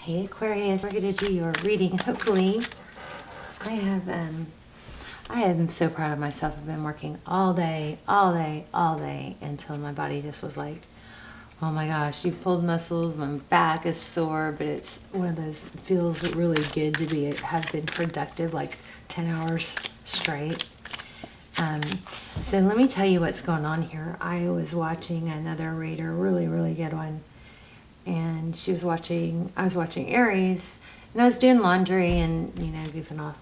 Hey Aquarius, we're going to do your reading. Hopefully, I am so proud of myself. I've been working all day until my body just was like, oh my gosh, you've pulled muscles, my back is sore, but it's one of those, it feels really good to have been productive, like 10 hours straight. So let me tell you what's going on here. I was watching another reader, really good one, and I was watching Aries, and I was doing laundry and, goofing off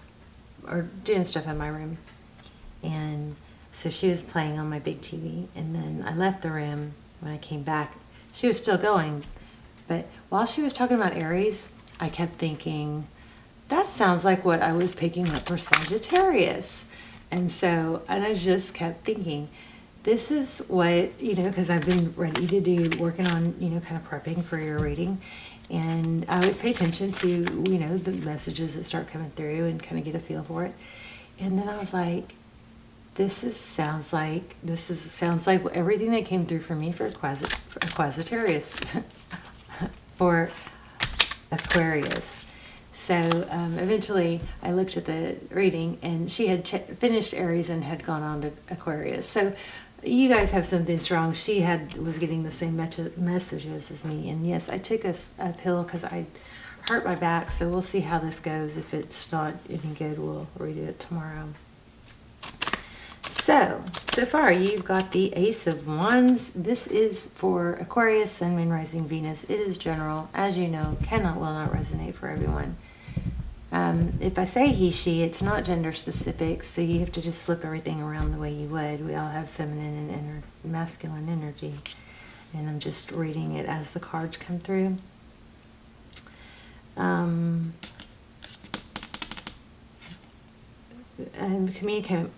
or doing stuff in my room. And so she was playing on my big TV, and then I left the room. When I came back, she was still going. But while she was talking about Aries, I kept thinking, that sounds like what I was picking up for Sagittarius. And I just kept thinking, this is what, because I've been ready to do, working on, kind of prepping for your reading. And I always pay attention to, the messages that start coming through and kind of get a feel for it. And then I was like, sounds like everything that came through for me for Aquarius, for Aquarius. So eventually I looked at the reading, and she had finished Aries and had gone on to Aquarius. So you guys have something strong. She was getting the same messages as me. And yes, I took a pill because I hurt my back. So we'll see how this goes. If it's not any good, we'll redo it tomorrow. So far you've got the Ace of Wands. This is for Aquarius, Sun, Moon, Rising, Venus. It is general. As you know, will not resonate for everyone. If I say he, she, it's not gender specific, so you have to just flip everything around the way you would. We all have feminine and masculine energy, and I'm just reading it as the cards come through. And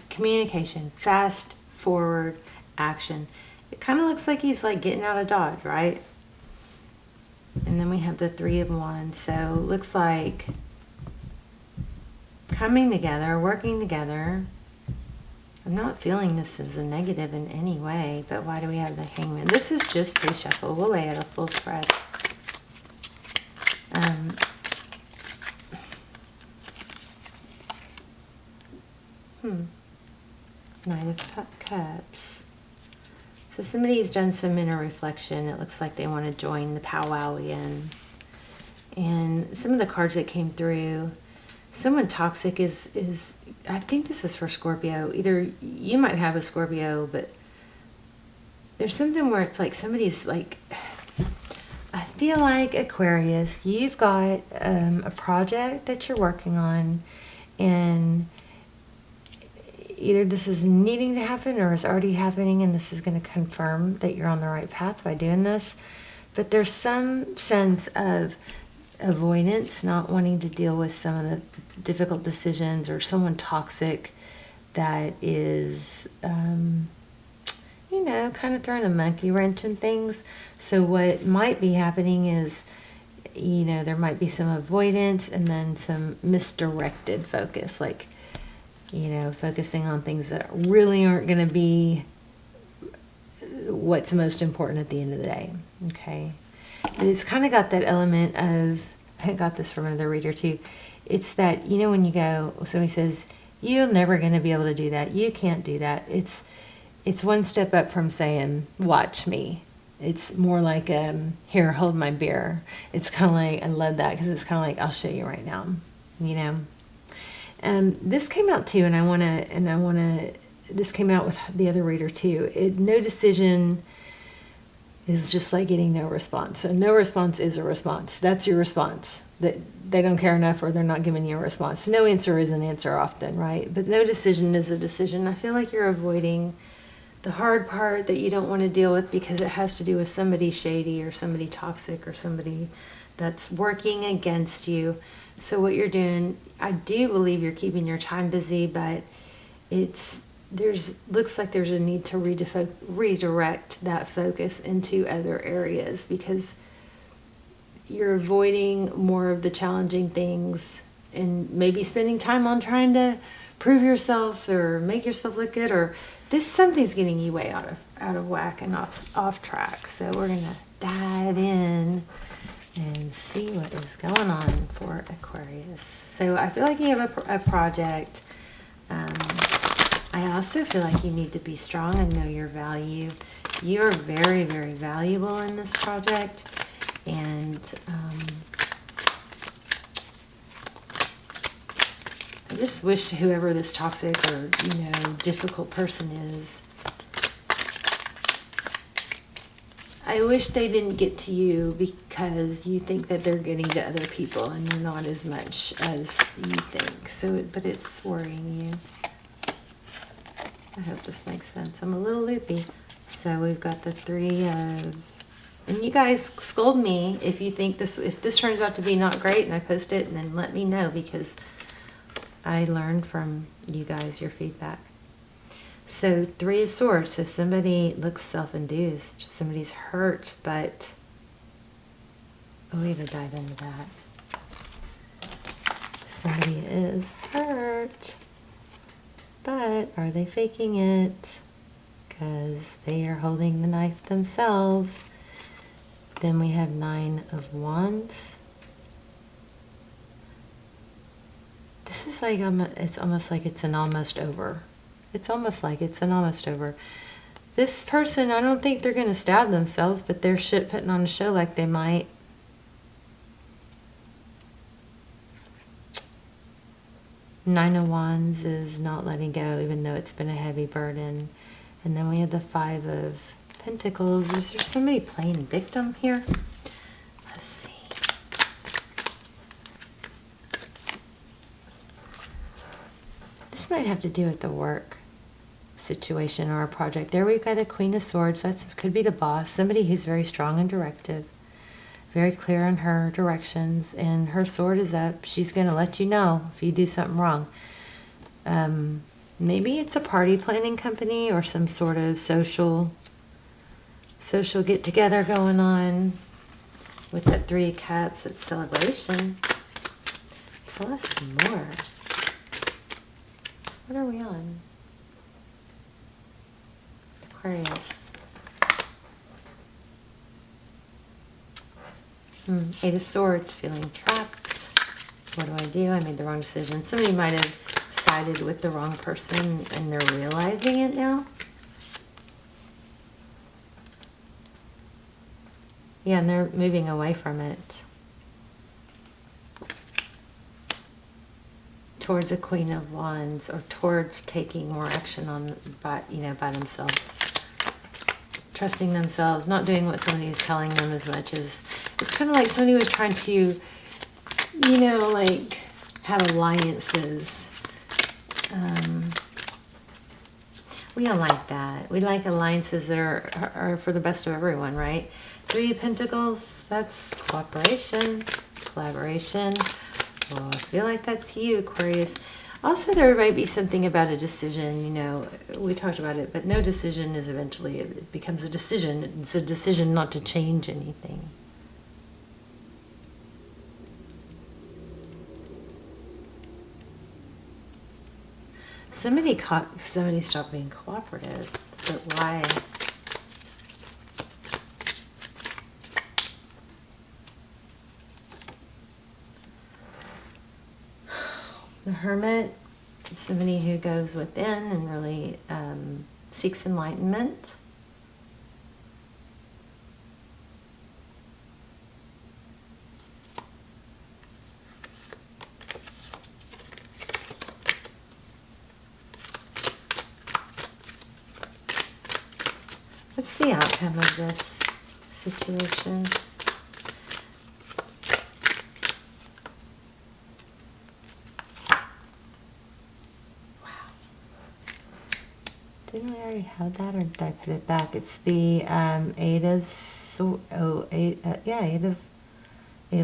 communication, fast forward action. It kind of looks like he's like getting out of Dodge, right? And then we have the Three of Wands. So it looks like coming together, working together. I'm not feeling this as a negative in any way, but why do we have the Hangman? This is just pre-shuffle. We'll lay out a full spread. Knight of Cups. So somebody's done some inner reflection. It looks like they want to join the powwow again. And some of the cards that came through, someone toxic is I think this is for Scorpio. Either you might have a Scorpio, but there's something where it's like somebody's like, I feel like Aquarius, you've got a project that you're working on, and either this is needing to happen or is already happening, and this is going to confirm that you're on the right path by doing this. But there's some sense of avoidance, not wanting to deal with some of the difficult decisions, or someone toxic that is, kind of throwing a monkey wrench in things. So what might be happening is, there might be some avoidance and then some misdirected focus, like, focusing on things that really aren't going to be what's most important at the end of the day. Okay. And it's kind of got that element of, I got this from another reader too. It's that, when you go, somebody says, you're never going to be able to do that. You can't do that. It's one step up from saying, watch me. It's more like, here, hold my beer. It's kind of like, I love that, because it's kind of like, I'll show you right now, This came out too, and this came out with the other reader too. No decision is just like getting no response. So no response is a response. That's your response. That they don't care enough, or they're not giving you a response. No answer is an answer often, right? But no decision is a decision. I feel like you're avoiding the hard part that you don't want to deal with, because it has to do with somebody shady or somebody toxic or somebody that's working against you. So what you're doing, I do believe you're keeping your time busy, but looks like there's a need to redirect that focus into other areas, because you're avoiding more of the challenging things and maybe spending time on trying to prove yourself or make yourself look good, or something's getting you way out of whack and off track. So we're gonna dive in and see what is going on for Aquarius. So I feel like you have a project. I also feel like you need to be strong and know your value. You are very, very valuable in this project, and I just wish whoever this toxic or, difficult person is, I wish they didn't get to you because you think that they're getting to other people and you're not as much as you think. So, but it's worrying you. I hope this makes sense. I'm a little loopy. So we've got the 3 of, and you guys scold me if you think if this turns out to be not great and I post it, and then let me know, because I learned from you guys your feedback. So 3 of Swords, so somebody looks self-induced. Somebody's hurt, but we gotta dive into that. Somebody is hurt, but are they faking it? Because they are holding the knife themselves. Then we have 9 of Wands. This is like, it's almost like it's an almost over. It's almost like it's an almost over. This person, I don't think they're going to stab themselves, but they're putting on a show like they might. Nine of Wands is not letting go, even though it's been a heavy burden. And then we have the 5 of Pentacles. Is there somebody playing victim here? Let's see. This might have to do with the work situation or a project. There we've got a Queen of Swords. That could be the boss. Somebody who's very strong and directive. Very clear on her directions. And her sword is up. She's going to let you know if you do something wrong. Maybe it's a party planning company or some sort of social get-together going on. With that 3 of Cups, it's celebration. Tell us more. What are we on? Aquarius. 8 of Swords, feeling trapped. What do I do? I made the wrong decision. Somebody might have sided with the wrong person and they're realizing it now. Yeah, and they're moving away from it. Towards a Queen of Wands, or towards taking more action on by themselves. Trusting themselves, not doing what somebody's telling them as much as, it's kind of like somebody was trying to, like have alliances. We don't like that. We like alliances that are for the best of everyone, right? 3 of Pentacles, that's cooperation, collaboration. Well, I feel like that's you, Aquarius. Also, there might be something about a decision, we talked about it, but no decision is eventually, it becomes a decision. It's a decision not to change anything. Somebody stopped being cooperative, but why? The Hermit, somebody who goes within and really seeks enlightenment. What's the outcome of this situation? Didn't we already have that, or did I put it back? It's the 8 of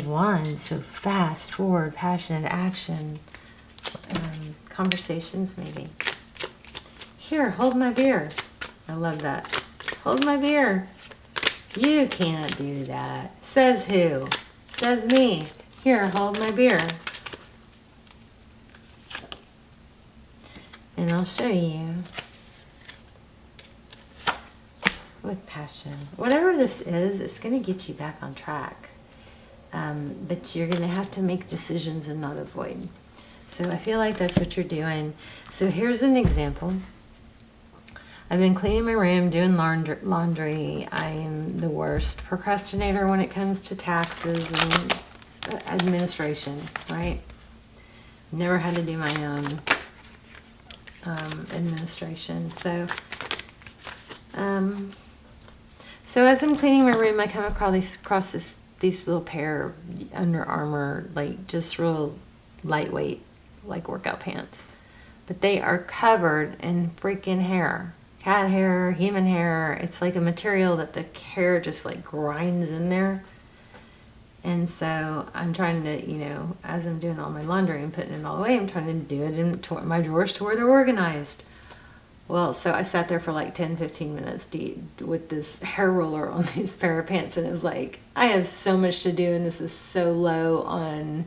Wands. So fast, forward, passionate action, conversations maybe. Here, hold my beer. I love that. Hold my beer. You can't do that. Says who? Says me. Here, hold my beer. And I'll show you. With passion. Whatever this is, it's going to get you back on track. but you're going to have to make decisions and not avoid. So I feel like that's what you're doing. So here's an example. I've been cleaning my room, doing laundry. I am the worst procrastinator when it comes to taxes and administration, right? Never had to do my own administration. So as I'm cleaning my room, I come across these little pair of Under Armour, like just real lightweight, like workout pants. But they are covered in freaking hair. Cat hair, human hair. It's like a material that the hair just like grinds in there. And so I'm trying to, as I'm doing all my laundry and putting it all away, I'm trying to do it in my drawers to where they're organized. Well, so I sat there for like 10, 15 minutes with this hair roller on these pair of pants. And it was like, I have so much to do and this is so low on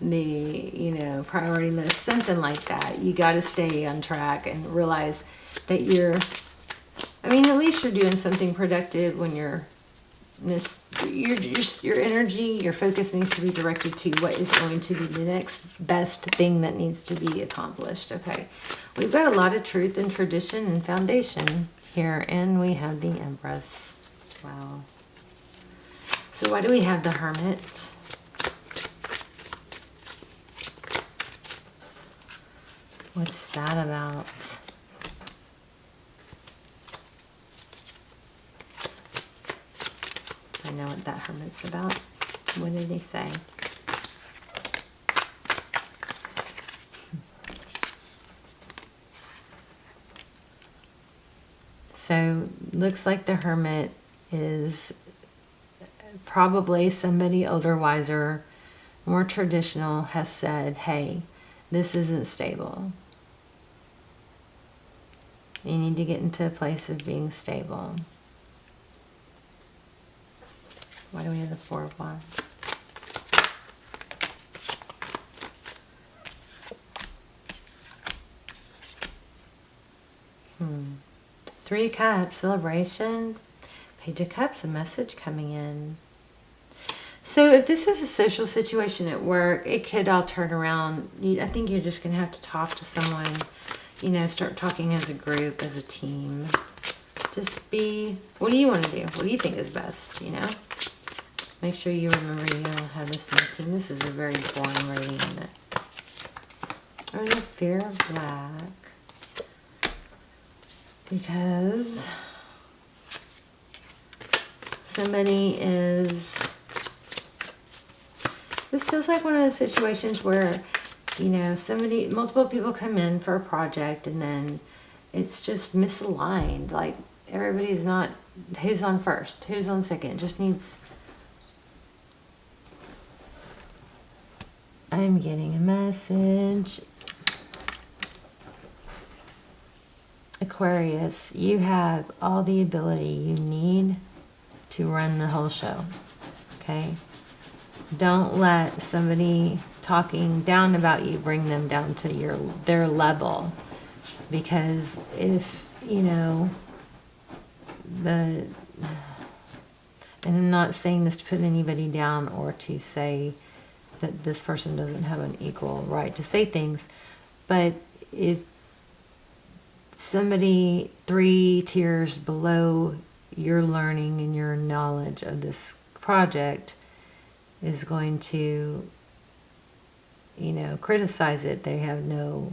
the, priority list, something like that. You got to stay on track and realize that at least you're doing something productive when your energy, your focus needs to be directed to what is going to be the next best thing that needs to be accomplished. Okay, we've got a lot of truth and tradition and foundation here, and we have the Empress. Wow. So why do we have the Hermit? What's that about? I know what that Hermit's about. What did he say? So, looks like the Hermit is probably somebody older, wiser, more traditional has said, hey, this isn't stable. You need to get into a place of being stable. Why do we have the Four of Wands? Three of Cups, celebration. Page of Cups, a message coming in. So if this is a social situation at work, it could all turn around. I think you're just going to have to talk to someone, start talking as a group, as a team. Just what do you want to do? What do you think is best, Make sure you remember you don't have this in the team. This is a very boring reading, isn't it? Or the Fear of Black. Because somebody is... This feels like one of those situations where, multiple people come in for a project and then it's just misaligned. Like, everybody's not, who's on first, who's on second. It just needs... I'm getting a message. Aquarius, you have all the ability you need to run the whole show. Okay? Don't let somebody talking down about you bring them down to their level. Because if, and I'm not saying this to put anybody down or to say that this person doesn't have an equal right to say things, but if somebody 3 tiers below your learning and your knowledge of this project is going to, criticize it, they're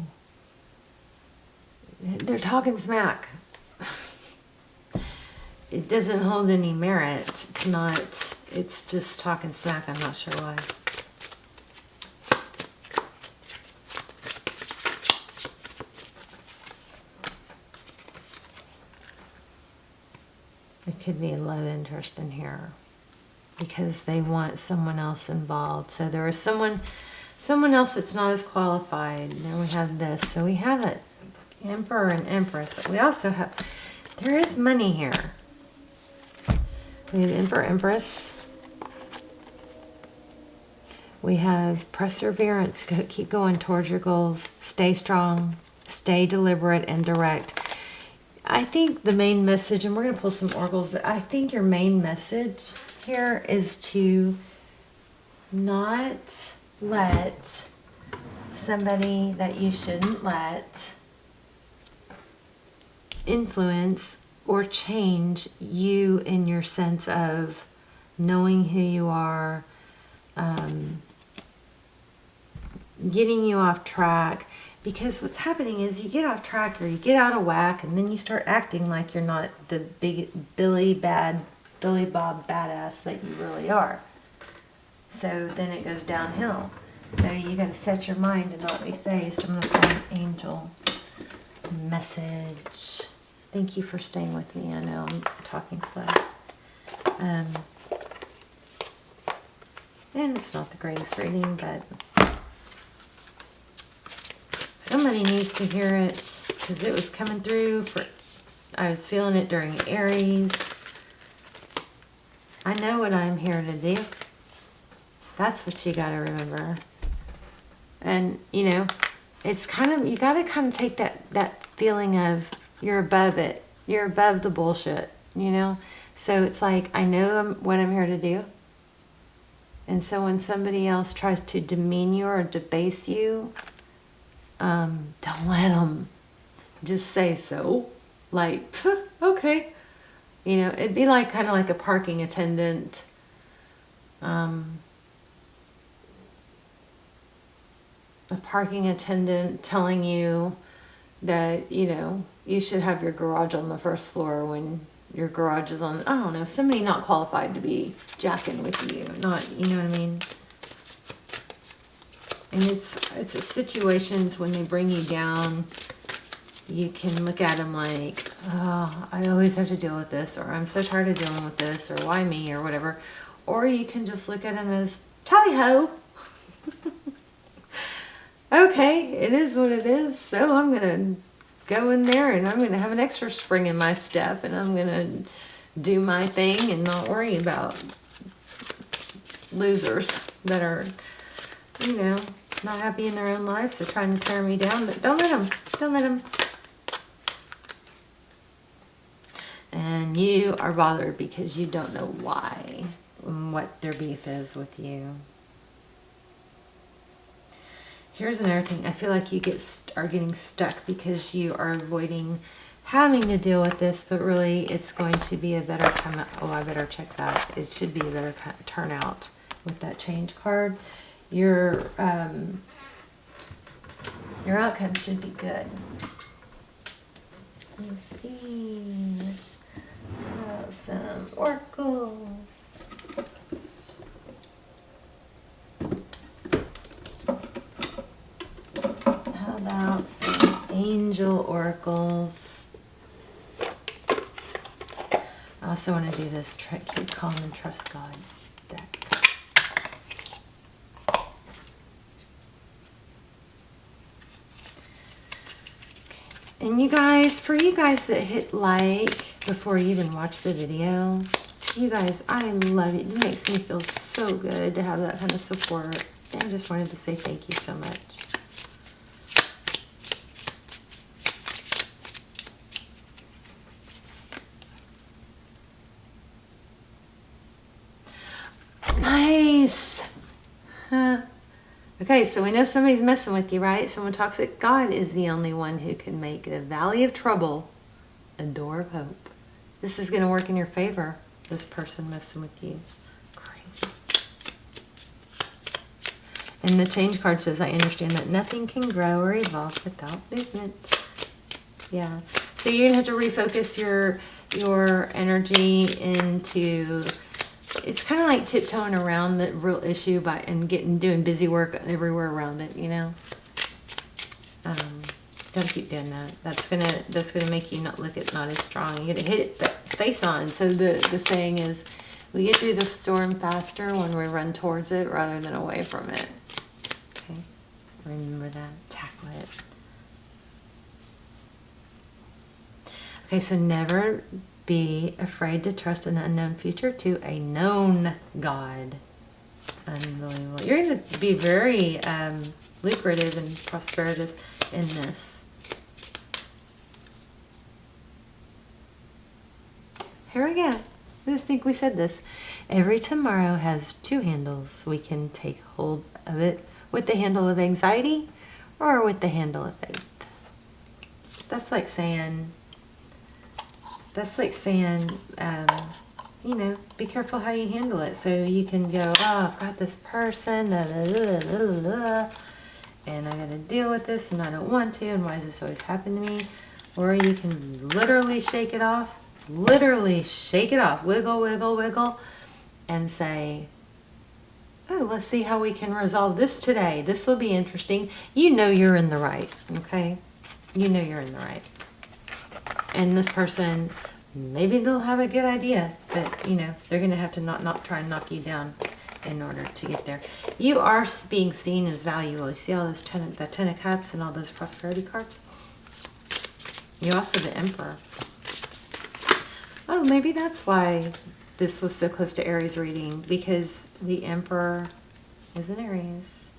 talking smack. It doesn't hold any merit. It's just talking smack. I'm not sure why. It could be a love interest in here because they want someone else involved. So there is someone else that's not as qualified. And then we have this. So we have an Emperor and Empress. We also have, there is money here. We have Emperor, Empress. We have perseverance. Keep going towards your goals. Stay strong. Stay deliberate and direct. I think the main message, and we're going to pull some oracles, but I think your main message here is to not let somebody that you shouldn't let influence or change you in your sense of knowing who you are, getting you off track. Because what's happening is you get off track or you get out of whack, and then you start acting like you're not the big Billy Bob badass that you really are. So then it goes downhill. So you got to set your mind to not be phased. I'm going to call an angel message. Thank you for staying with me. I know I'm talking slow. And it's not the greatest reading, but somebody needs to hear it because it was coming through. I was feeling it during Aries. I know what I'm here to do. That's what you got to remember. And, you know, it's kind of, you got to kind of take that feeling of you're above it. You're above the bullshit, you know? So it's like, I know what I'm here to do. And so when somebody else tries to demean you or debase you, don't let them. Just say so. Like, okay. You know, it'd be like kind of like a parking attendant. A parking attendant telling you that, you know, you should have your garage on the first floor when your garage is on, I don't know, somebody not qualified to be jacking with you. Not, you know what I mean? And it's a situations when they bring you down, you can look at them like, oh, I always have to deal with this, or I'm so tired of dealing with this, or why me, or whatever. Or you can just look at them as, tally-ho. Okay, it is what it is, so I'm going to go in there and I'm going to have an extra spring in my step and I'm going to do my thing and not worry about losers that are, you know, not happy in their own lives. They're trying to tear me down, but don't let them. Don't let them. And you are bothered because you don't know why and what their beef is with you. Here's another thing. I feel like you are getting stuck because you are avoiding having to deal with this, but really it's going to be a better time. Oh, I better check that. It should be a better turnout with that change card. Your outcome should be good. Let me see. Some oracles. How about some angel oracles? I also want to do this keep calm and trust God deck. And you guys, for you guys that hit like before you even watch the video, you guys, I love it. It makes me feel so good to have that kind of support. And I just wanted to say thank you so much. Nice. Huh. Okay, so we know somebody's messing with you, right? Someone toxic. God is the only one who can make the valley of trouble a door of hope. This is going to work in your favor, this person messing with you. Crazy. And the change card says, I understand that nothing can grow or evolve without movement. Yeah. So you're going to have to refocus your energy into... It's kind of like tiptoeing around the real issue doing busy work everywhere around it, you know. Gotta keep doing that. That's gonna make you not as strong. You gotta hit it face on. So the saying is, we get through the storm faster when we run towards it rather than away from it. Okay, remember that. Tackle it. Okay, so never be afraid to trust an unknown future to a known God. Unbelievable. You're going to be very lucrative and prosperous in this. Here we go. I just think we said this. Every tomorrow has two handles. We can take hold of it with the handle of anxiety or with the handle of faith. That's like saying, you know, be careful how you handle it. So you can go, oh, I've got this person, and I got to deal with this, and I don't want to, and why does this always happen to me? Or you can literally shake it off, wiggle, wiggle, wiggle, and say, oh, let's see how we can resolve this today. This will be interesting. You know you're in the right, okay? You know you're in the right. And this person, maybe they'll have a good idea, but, you know, they're going to have to not try and knock you down in order to get there. You are being seen as valuable. You see all those the Ten of Cups and all those prosperity cards? You also the Emperor. Oh, maybe that's why this was so close to Aries reading, because the Emperor is in Aries.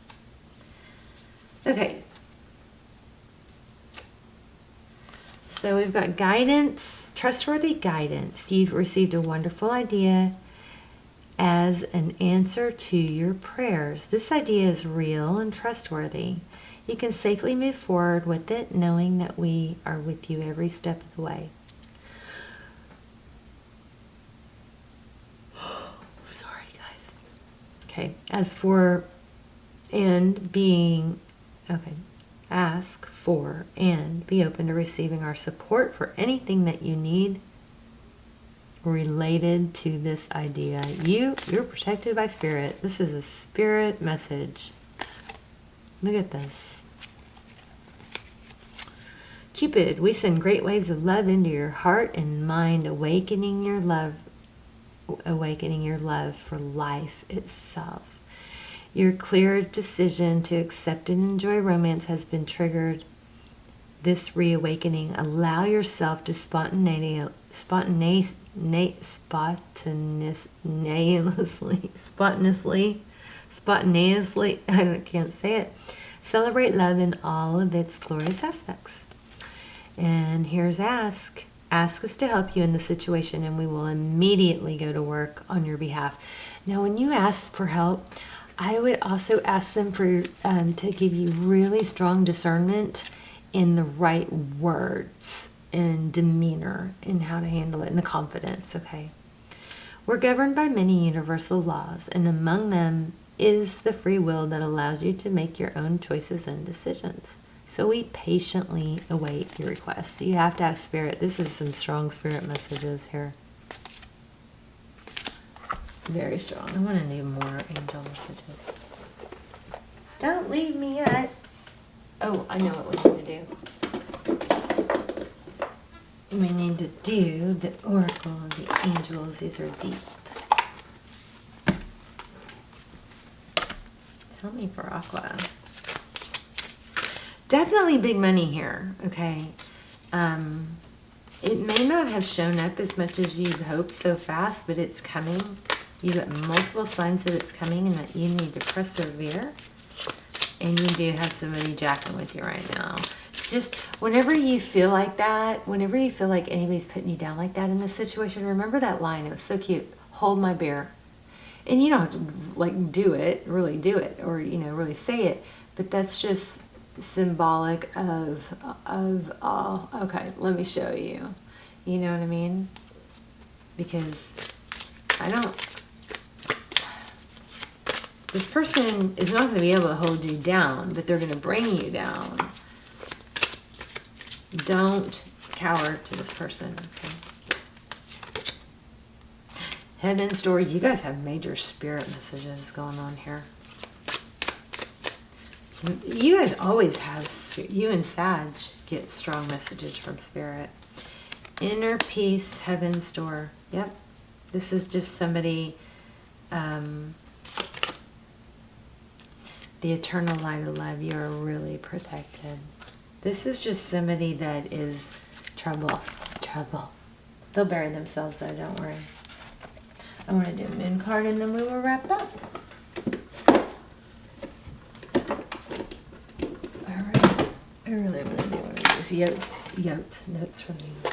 Okay. So we've got guidance, trustworthy guidance. You've received a wonderful idea as an answer to your prayers. This idea is real and trustworthy. You can safely move forward with it, knowing that we are with you every step of the way. Sorry, guys. Okay, as for and being, okay, ask for and be open to receiving our support for anything that you need related to this idea. You're protected by spirit. This is a spirit message. Look at this. Cupid, we send great waves of love into your heart and mind, awakening your love for life itself. Your clear decision to accept and enjoy romance has been triggered. This reawakening, allow yourself to spontaneously, I can't say it, celebrate love in all of its glorious aspects. And here's ask. Ask us to help you in the situation, and we will immediately go to work on your behalf. Now, when you ask for help, I would also ask them for to give you really strong discernment in the right words and demeanor and how to handle it, and the confidence, okay? We're governed by many universal laws, and among them is the free will that allows you to make your own choices and decisions. So we patiently await your requests. You have to ask Spirit. This is some strong Spirit messages here. Very strong. I want to do more angel messages. Don't leave me yet. Oh, I know what we need to do. We need to do the Oracle of the Angels. These are deep. Tell me for Aqua. Definitely big money here, okay? It may not have shown up as much as you'd hoped so fast, but it's coming. You got multiple signs that it's coming and that you need to persevere. And you do have somebody jacking with you right now. Just whenever you feel like that, whenever you feel like anybody's putting you down like that in this situation, remember that line. It was so cute. Hold my beer. And you don't have to like do it, really do it, or you know, really say it. But that's just symbolic of okay, let me show you. You know what I mean? Because this person is not going to be able to hold you down, but they're going to bring you down. Don't cower to this person, okay? Heaven's Door, you guys have major spirit messages going on here. You guys always have, you and Sag get strong messages from Spirit. Inner peace, Heaven's Door. Yep. This is just somebody, the eternal light of love. You are really protected. This is just somebody that is trouble. They'll bury themselves though, don't worry. I want to do a moon card and then we will wrap up. Alright. I really want to do one of these notes from you.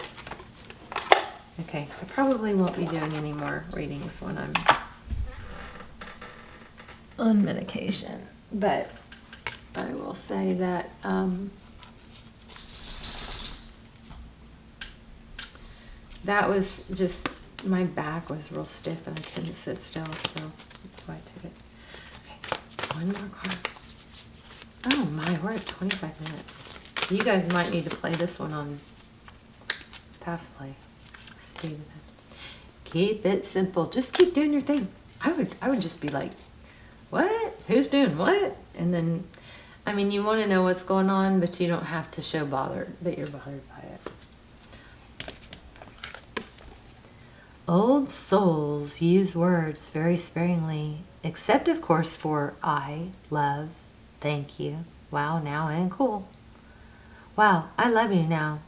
Okay, I probably won't be doing any more readings when I'm on medication. But I will say that that was just, my back was real stiff and I couldn't sit still, so that's why I took it. Okay, one more card. Oh my, we're at 25 minutes. You guys might need to play this one on Pass Play. Speed of it. Keep it simple. Just keep doing your thing. I would just be like, what? Who's doing what? And then, I mean, you want to know what's going on, but you don't have to show that you're bothered by it. Old souls use words very sparingly, except of course for I, love, thank you, wow, now, and cool. Wow, I love you now.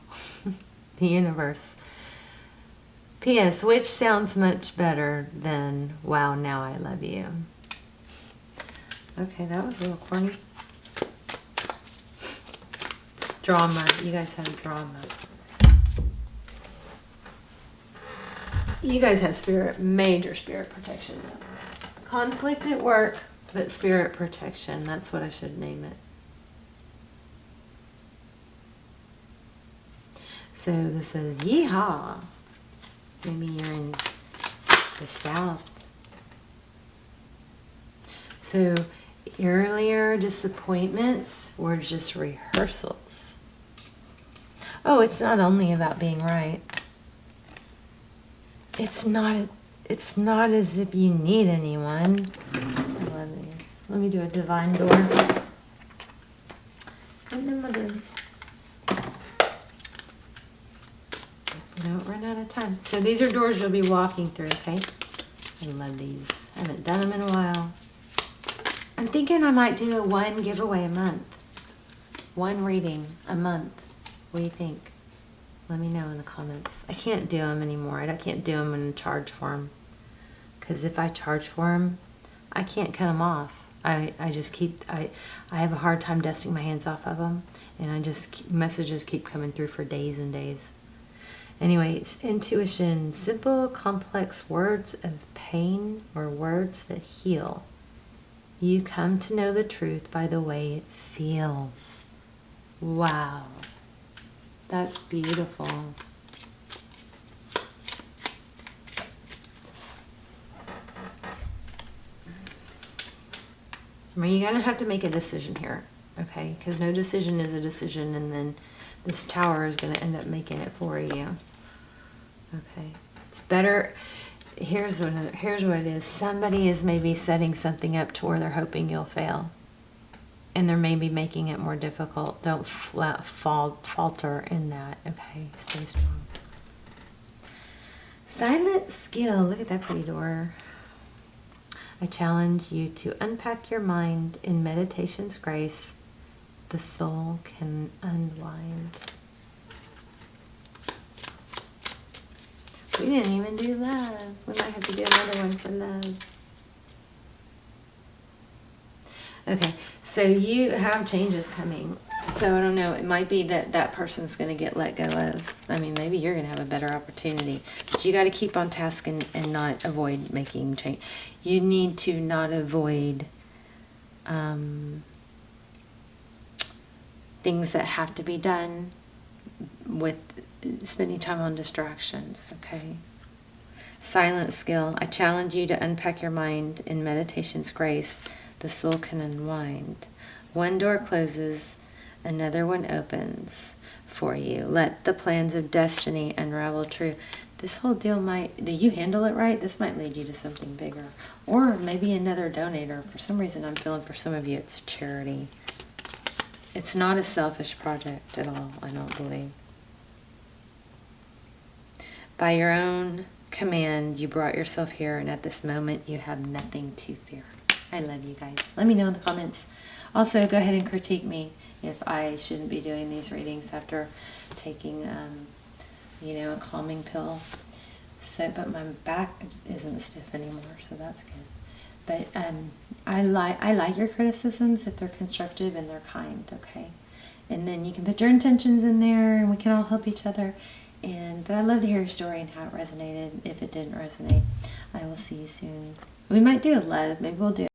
The universe. P.S. Which sounds much better than wow, now I love you. Okay, that was a little corny. Drama. You guys have drama. You guys have major spirit protection. Conflict at work, but spirit protection. That's what I should name it. So this says, yeehaw. Maybe you're in the South. So earlier disappointments were just rehearsals. Oh, it's not only about being right. It's not as if you need anyone. I love these. Let me do a divine door. And then we'll do. Don't run out of time. So these are doors you'll be walking through, okay? I love these. I haven't done them in a while. I'm thinking I might do one giveaway a month. One reading a month. What do you think? Let me know in the comments. I can't do them anymore. I can't do them and charge for them. Because if I charge for them, I can't cut them off. I have a hard time dusting my hands off of them. And messages keep coming through for days and days. Anyways, intuition, simple, complex words of pain or words that heal. You come to know the truth by the way it feels. Wow. That's beautiful. I mean, you're going to have to make a decision here, okay? Because no decision is a decision, and then this tower is going to end up making it for you. Okay, it's better. Here's what it is. Somebody is maybe setting something up to where they're hoping you'll fail. And they're maybe making it more difficult. Don't falter in that, okay? Stay strong. Silent skill. Look at that pretty door. I challenge you to unpack your mind in meditation's grace. The soul can unwind. We didn't even do love. We might have to do another one for love. Okay, so you have changes coming. So I don't know, it might be that that person's going to get let go of. I mean, maybe you're going to have a better opportunity. But you got to keep on task and not avoid making change. You need to not avoid things that have to be done with spending time on distractions, okay? Silent skill. I challenge you to unpack your mind in meditation's grace. The soul can unwind. One door closes, another one opens for you. Let the plans of destiny unravel true. This whole deal might, do you handle it right? This might lead you to something bigger. Or maybe another donator. For some reason, I'm feeling for some of you it's charity. It's not a selfish project at all, I don't believe. By your own command, you brought yourself here, and at this moment, you have nothing to fear. I love you guys. Let me know in the comments. Also, go ahead and critique me if I shouldn't be doing these readings after taking, a calming pill. So, but my back isn't stiff anymore, so that's good. But I like your criticisms if they're constructive and they're kind, okay? And then you can put your intentions in there, and we can all help each other. But I'd love to hear your story and how it resonated. If it didn't resonate, I will see you soon. We might do a love. Maybe we'll do